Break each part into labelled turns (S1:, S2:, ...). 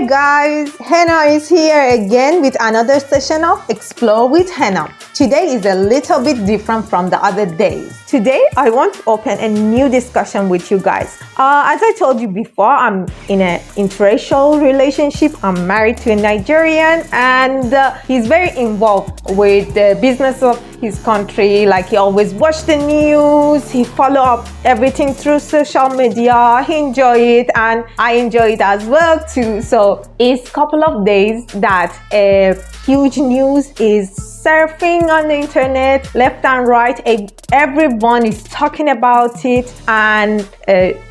S1: Hey guys, Hannah is here again with another session of Explore with Hannah. Today is a little bit different from the other days. Today, I want to open a new discussion with you guys. As I told you before, I'm in an interracial relationship. I'm married to a Nigerian and he's very involved with the business of his country. Like he always watch the news, he follow up everything through social media, he enjoy it and I enjoy it as well too. So it's a couple of days that a huge news is surfing on the internet, left and right. Everyone is talking about it and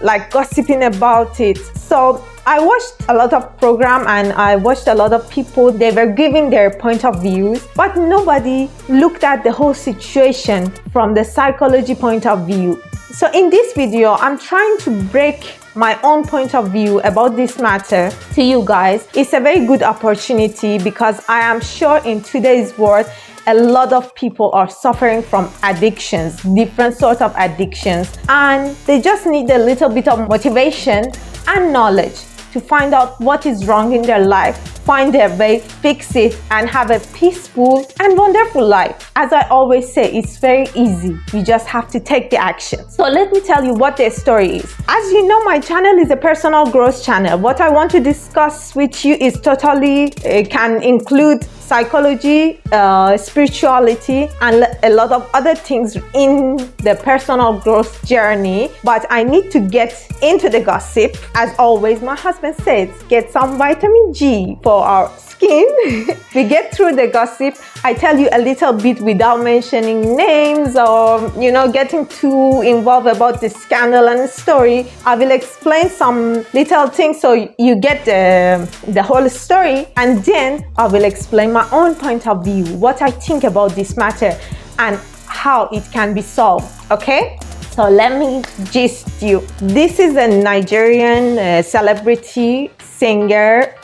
S1: like gossiping about it. So I watched a lot of program and I watched a lot of people. They were giving their point of views, but nobody looked at the whole situation from the psychology point of view. So in this video, I'm trying to break my own point of view about this matter to you guys. It's a very good opportunity because I am sure in today's world, a lot of people are suffering from addictions, different sorts of addictions, and they just need a little bit of motivation and knowledge to find out what is wrong in their life, find their way, fix it, and have a peaceful and wonderful life. As I always say, it's very easy. You just have to take the action. So let me tell you what their story is. As you know, my channel is a personal growth channel. What I want to discuss with you is totally, can include psychology, spirituality, and a lot of other things in the personal growth journey. But I need to get into the gossip. As always, my husband says, get some vitamin G for our skin. We get through the gossip. I tell you a little bit without mentioning names or, getting too involved about the scandal and the story. I will explain some little things so you get the whole story, and then I will explain my own point of view, what I think about this matter and how it can be solved, okay? So let me gist you. This is a Nigerian celebrity, singer,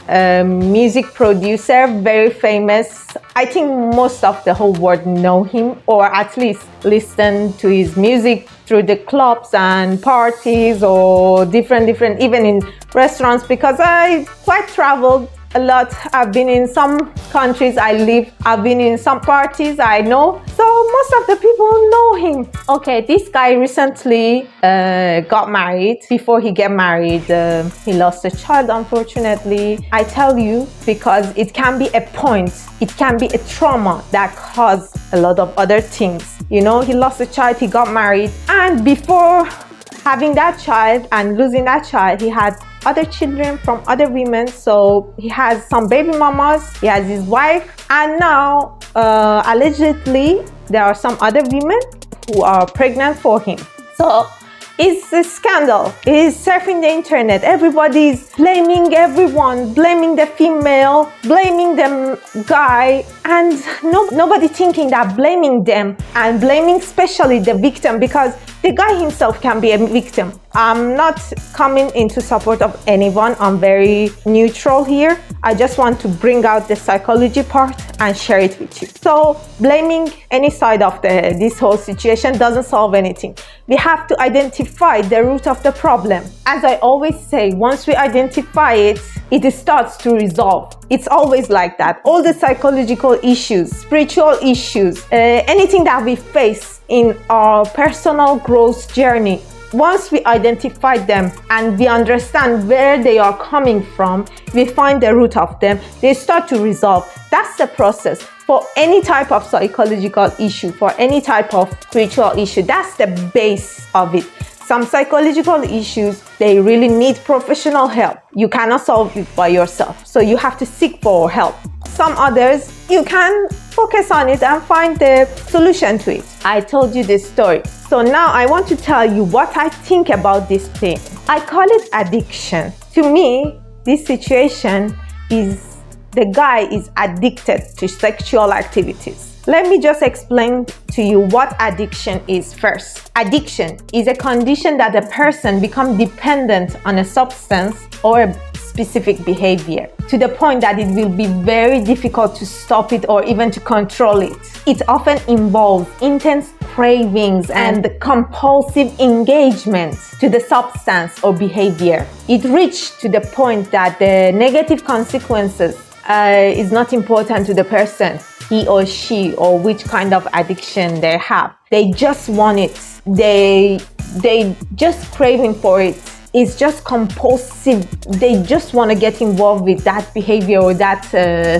S1: music producer, very famous. I think most of the whole world know him or at least listen to his music through the clubs and parties or different, even in restaurants, because I quite traveled a lot. I've been in some countries I've been in some parties I know. So most of the people know him. Okay, this guy recently got married. Before he get married, he lost a child, unfortunately. I tell you, because it can be a point, it can be a trauma that caused a lot of other things. He lost a child, he got married, and before having that child and losing that child, he had other children from other women. So he has some baby mamas, he has his wife, and now allegedly there are some other women who are pregnant for him. So it's a scandal. It's surfing the internet. Everybody's blaming everyone, blaming the female, blaming the guy, and nobody thinking that blaming them and blaming especially the victim, because the guy himself can be a victim. I'm not coming into support of anyone. I'm very neutral here. I just want to bring out the psychology part and share it with you. So blaming any side of this whole situation doesn't solve anything. We have to identify the root of the problem. As I always say, once we identify it, it starts to resolve. It's always like that. All the psychological issues, spiritual issues, anything that we face in our personal growth journey, once we identify them and we understand where they are coming from, we find the root of them, they start to resolve. That's the process for any type of psychological issue, for any type of spiritual issue. That's the base of it. Some psychological issues, they really need professional help. You cannot solve it by yourself, so you have to seek for help. Some others, you can focus on it and find the solution to it. I told you this story. So now I want to tell you what I think about this thing. I call it addiction. To me, this situation is the guy is addicted to sexual activities. Let me just explain to you what addiction is first. Addiction is a condition that a person becomes dependent on a substance or a specific behavior to the point that it will be very difficult to stop it or even to control it. It often involves intense cravings and the compulsive engagement to the substance or behavior. It reached to the point that the negative consequences is not important to the person, he or she, or which kind of addiction they have. They just want it. They just craving for it. It's just compulsive. They just want to get involved with that behavior or that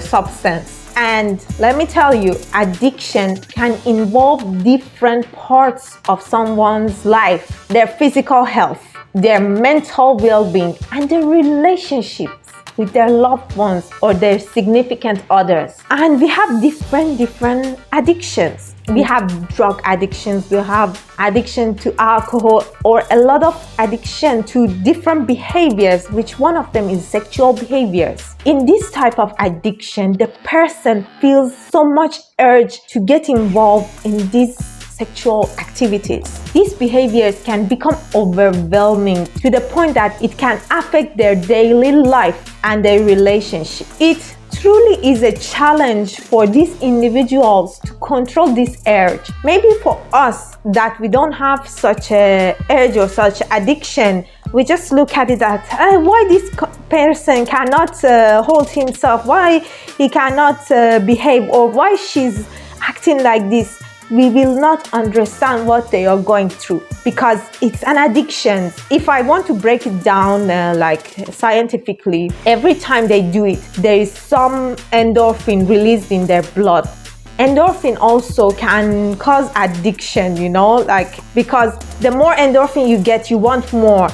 S1: substance. And let me tell you, addiction can involve different parts of someone's life, their physical health, their mental well-being, and their relationships with their loved ones or their significant others. And we have different addictions. We have drug addictions, we have addiction to alcohol, or a lot of addiction to different behaviors, which one of them is sexual behaviors. In this type of addiction, the person feels so much urge to get involved in these sexual activities. These behaviors can become overwhelming to the point that it can affect their daily life and their relationship. It truly is a challenge for these individuals to control this urge. Maybe for us that we don't have such a urge or such addiction, we just look at it that why this person cannot hold himself, why he cannot behave, or why she's acting like this. We will not understand what they are going through because it's an addiction. If I want to break it down like scientifically, every time they do it, there is some endorphin released in their blood. Endorphin also can cause addiction, you know, like because the more endorphin you get, you want more.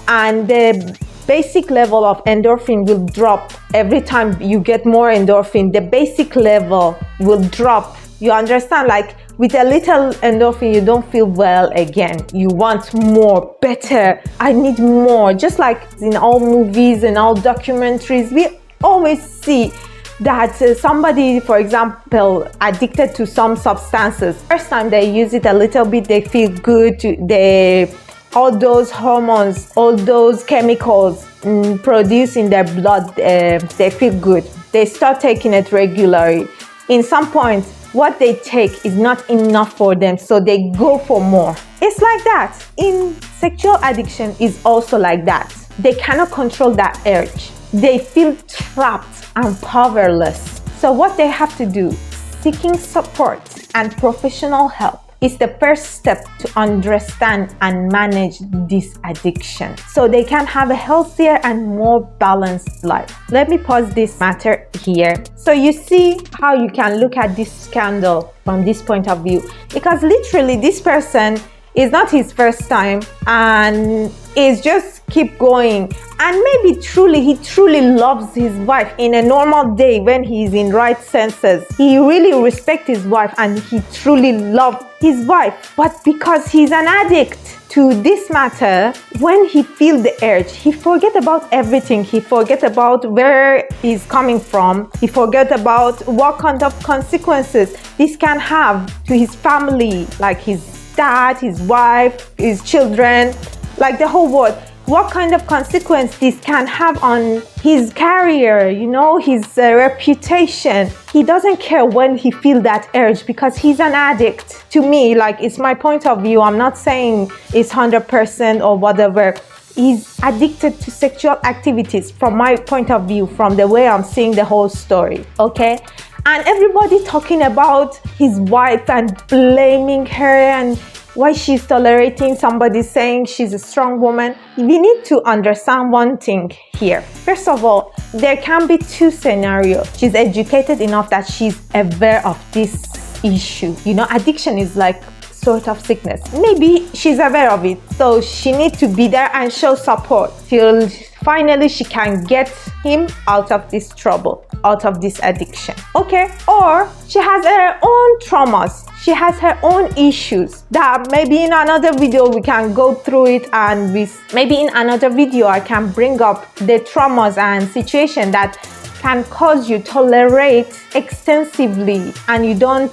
S1: And the basic level of endorphin will drop every time you get more endorphin. The basic level will drop. You understand? Like with a little endorphin, you don't feel well again. You want more, better. I need more. Just like in all movies and all documentaries, we always see that somebody, for example, addicted to some substances. First time they use it a little bit, they feel good. All those hormones, all those chemicals produced in their blood, they feel good. They start taking it regularly. In some point, what they take is not enough for them, so they go for more. It's like that. In sexual addiction is also like that. They cannot control that urge. They feel trapped and powerless. So what they have to do, seeking support and professional help, is the first step to understand and manage this addiction so they can have a healthier and more balanced life. Let me pause this matter here. So you see how you can look at this scandal from this point of view, because literally this person is not his first time and is just keep going, and maybe he truly loves his wife. In a normal day when he's in right senses, he really respects his wife and he truly loves his wife. But because he's an addict to this matter, when he feels the urge, he forget about everything. He forget about where he's coming from. He forget about what kind of consequences this can have to his family, like his dad, his wife, his children, like the whole world. What kind of consequence this can have on his career, you know, his reputation. He doesn't care when he feels that urge because he's an addict. To me, like, it's my point of view. I'm not saying it's 100% or whatever. He's addicted to sexual activities from my point of view, from the way I'm seeing the whole story, okay? And everybody talking about his wife and blaming her and why she's tolerating somebody saying she's a strong woman. We need to understand one thing here. First of all, there can be two scenarios. She's educated enough that she's aware of this issue. You know, addiction is like sort of sickness. Maybe she's aware of it, so she needs to be there and show support till finally she can get him out of this trouble, out of this addiction, okay? Or she has her own traumas. She has her own issues that maybe in another video we can go through it, and maybe in another video I can bring up the traumas and situation that can cause you tolerate extensively, and you don't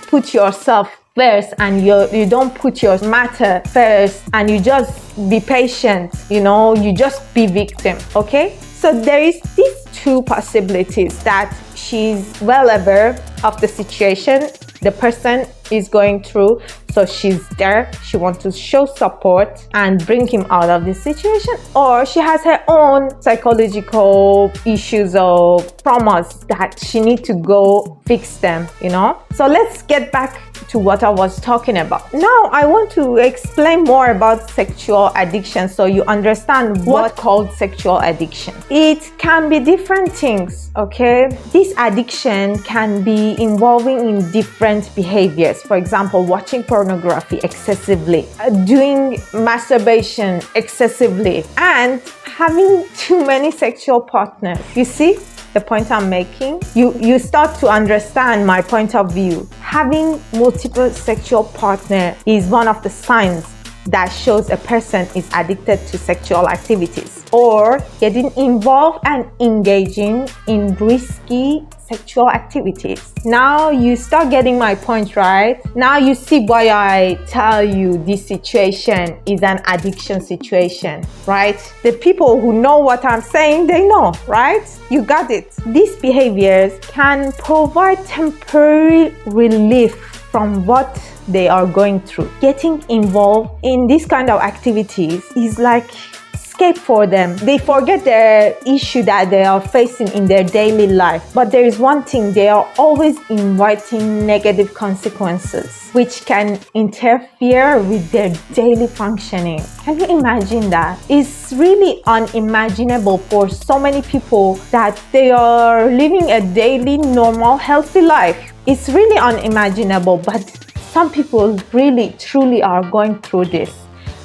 S1: put yourself first, and you don't put your matter first, and you just be patient, you know, you just be victim, okay? So there is these two possibilities, that she's well aware of the situation, the person is going through, so she's there. She wants to show support and bring him out of this situation, or she has her own psychological issues or traumas that she needs to go fix them, you know. So let's get back to what I was talking about. Now I want to explain more about sexual addiction so you understand what's called sexual addiction. It can be different things, okay? This addiction can be involving in different behaviors. For example, watching pornography excessively, doing masturbation excessively, and having too many sexual partners. You see the point I'm making? You start to understand my point of view. Having multiple sexual partners is one of the signs that shows a person is addicted to sexual activities or getting involved and engaging in risky sexual activities. Now you start getting my point, right? Now you see why I tell you this situation is an addiction situation, right? The people who know what I'm saying, they know, right? You got it. These behaviors can provide temporary relief from what they are going through. Getting involved in this kind of activities is like escape for them. They forget the issue that they are facing in their daily life. But there is one thing, they are always inviting negative consequences, which can interfere with their daily functioning. Can you imagine that? It's really unimaginable for so many people that they are living a daily, normal, healthy life. It's really unimaginable, but some people really, truly are going through this.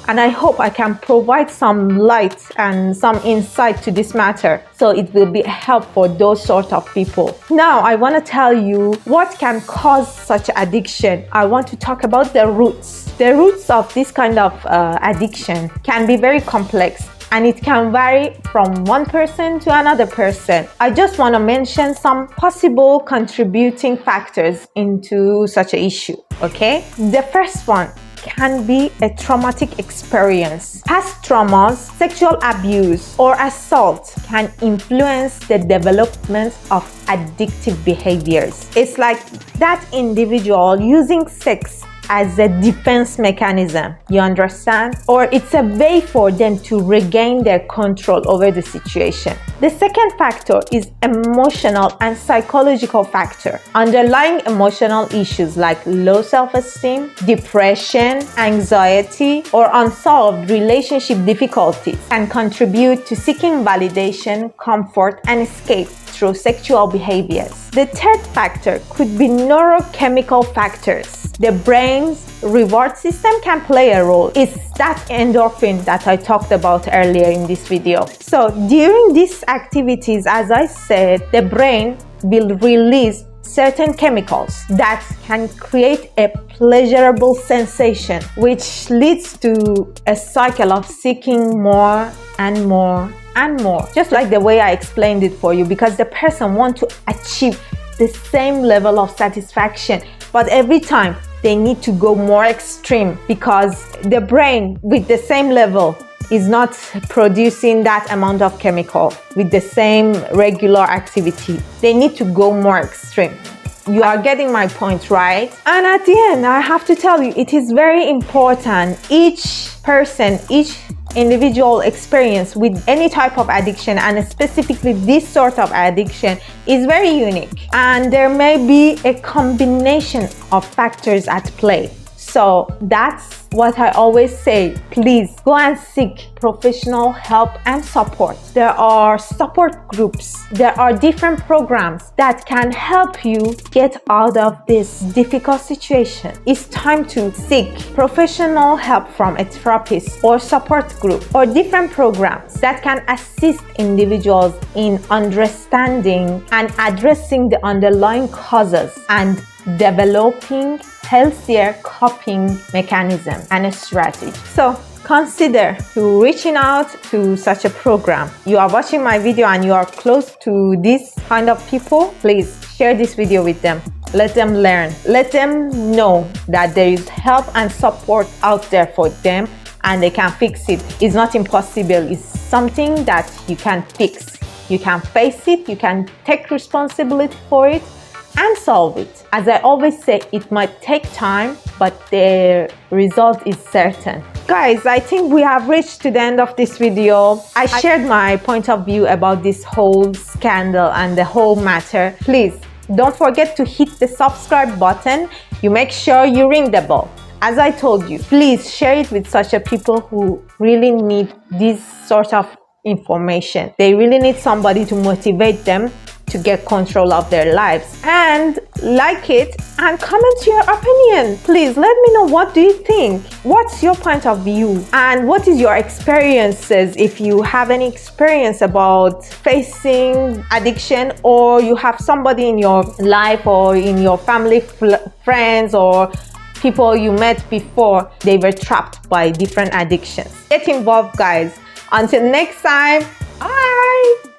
S1: And I hope I can provide some light and some insight to this matter, so it will be a help for those sort of people. Now, I want to tell you what can cause such addiction. I want to talk about the roots. The roots of this kind of addiction can be very complex, and it can vary from one person to another person. I just want to mention some possible contributing factors into such an issue, okay? The first one can be a traumatic experience. Past traumas, sexual abuse, or assault can influence the development of addictive behaviors. It's like that individual using sex as a defense mechanism, you understand? Or it's a way for them to regain their control over the situation. The second factor is emotional and psychological factor. Underlying emotional issues like low self-esteem, depression, anxiety, or unsolved relationship difficulties can contribute to seeking validation, comfort, and escape through sexual behaviors. The third factor could be neurochemical factors. The brain's reward system can play a role. It's that endorphin that I talked about earlier in this video. So during these activities, as I said, the brain will release certain chemicals that can create a pleasurable sensation, which leads to a cycle of seeking more and more and more, just like the way I explained it for you, because the person wants to achieve the same level of satisfaction, but every time they need to go more extreme because the brain with the same level is not producing that amount of chemical with the same regular activity. They need to go more extreme. You are getting my point, right? And at the end, I have to tell you, it is very important. Each person, each individual experience with any type of addiction, and specifically this sort of addiction, is very unique. And there may be a combination of factors at play. So that's what I always say. Please go and seek professional help and support. There are support groups. There are different programs that can help you get out of this difficult situation. It's time to seek professional help from a therapist or support group, or different programs that can assist individuals in understanding and addressing the underlying causes and developing healthier coping mechanism and a strategy. So consider to reaching out to such a program. You are watching my video and you are close to this kind of people, please share this video with them. Let them learn. Let them know that there is help and support out there for them and they can fix it. It's not impossible. It's something that you can fix. You can face it. You can take responsibility for it. and solve it. As I always say, it might take time, but the result is certain. Guys, I think we have reached to the end of this video. I shared my point of view about this whole scandal and the whole matter. Please don't forget to hit the subscribe button. You make sure you ring the bell. As I told you, please share it with such a people who really need this sort of information. They really need somebody to motivate them to get control of their lives. And like it and comment your opinion. Please let me know, what do you think? What's your point of view? And what is your experiences, if you have any experience about facing addiction, or you have somebody in your life or in your family, friends, or people you met before, they were trapped by different addictions. Get involved, guys. Until next time, bye.